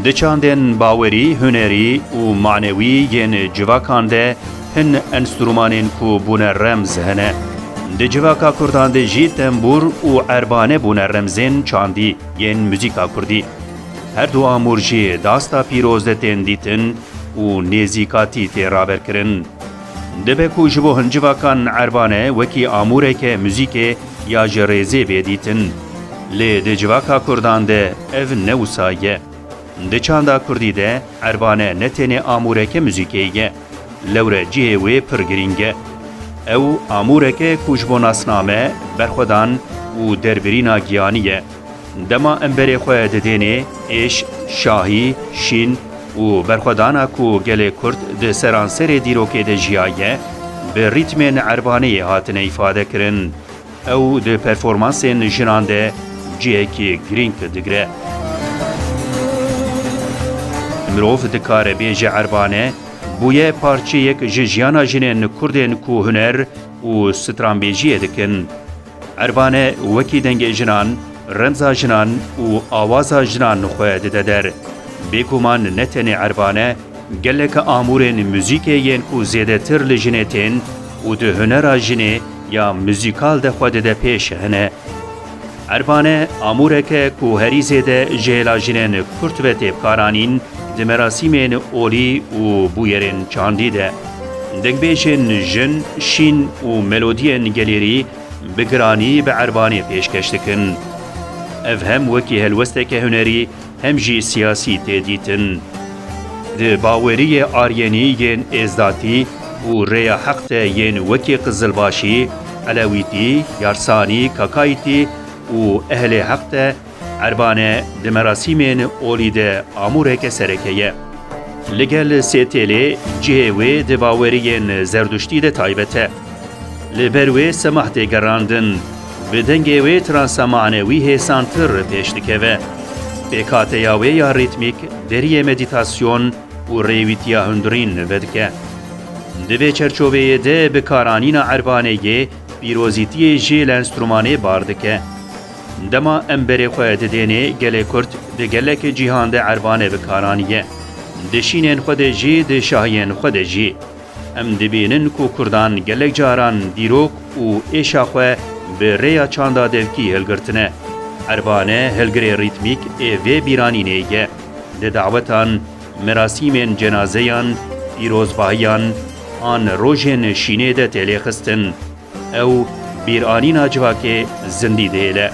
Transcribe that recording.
Di çandên bawerî, hunerî û manewî yên civakan de hin enstrûmanên ku bûne remz hene. Di civaka Kurdan de jî tembûr û erbane bûne remzên çandî yên muzîka Kurdî. Her du amûr jî dasta pîroz de tên dîtin û nêzîkatî tê raberkirin. Dibe ku ji bo hin civakan erbane wekî amûreke muzîkê ya ji rêzê bêdîtin. Lê di civaka Kurdan de ev ne wisa ye. Di çanda Kurdî de erbane ne tenê amûreke muzîkê ye. Lewre cihê wê pir girîng e. Ew amûreke ku ji bo nasname, berxwedan û derbirîna giyanî ye. Dema emberê xwe didênê êş, şahî, şîn û berxwedana ku gelê Kurd di seranserê dîrokê de jiyaye, bi rîtmên erbaneyê hatine îfade kirin. Ew di performansên jinan de cihekî girîng digire. Mirov dikare bêje erbane, bûye parçeyek ji jiyana jinên Kurdên ku huner û stranbêjiyê dikin. Erbane wekî dengê jinan, remza jinan û awaza jinan xwe dide der. Bêguman ne tenê erbane, geleka amûrên muzîkê yên ku zêdetir li jinê tên û di hunera jinê ya muzîkal de xwe dide pêş hene. Erbane amûreke ku herî zêde ji hêla jinên Kurd ve têpkaranîn di merasîmên olî û bûyerên çandî de. Dengbêjên jin, şîn û melodiyên gelêrî bi giranî bi erbanê pêşkeş dikin. Ev hem wekî helwesteke hunerî hem jî siyasî tê dîtin. Di baweriyê aryenî yên êzdatî û rêya heq de yên wekî Qizilbaşî, Elewîtî, Yarsanî, Kakayîtî û ehlê heq de erbane di merasîmên olî de amûreke sereke ye. Li gel sê têlê cihê wê di baweriyên zerduştî de taybet e. Li ber wê semah tê gerandin, bi dengê wê transa manewî hêsantir pêş dikeve. Pêkhateya wê ya rîtmîk, deriyê meditasyon û rêwîtiya hundirîn vedike. Di vê çerçoveyê de bikaranîna erbaneyê pîrozîtiyê jê li enstrûmanê bar dike. Dema emberê xwe didênê gelê Kurd di gelekê cîhan de erbane bikaranîye. Di şînên xwe de jî di şahiyên xwe de jî. Em dibînin ku Kurdan gelek caran dîrok û êşa xwe bi rêya çanda devkî hilgirtine. Erbane hilgirê rîtmîk ê vê bîranînê ye. Di dawetan, merasîmên cenazeyan, pîrozbahiyan an rojên şînê de têlê xistin. Ew bîranîna civakê zindî dihêle.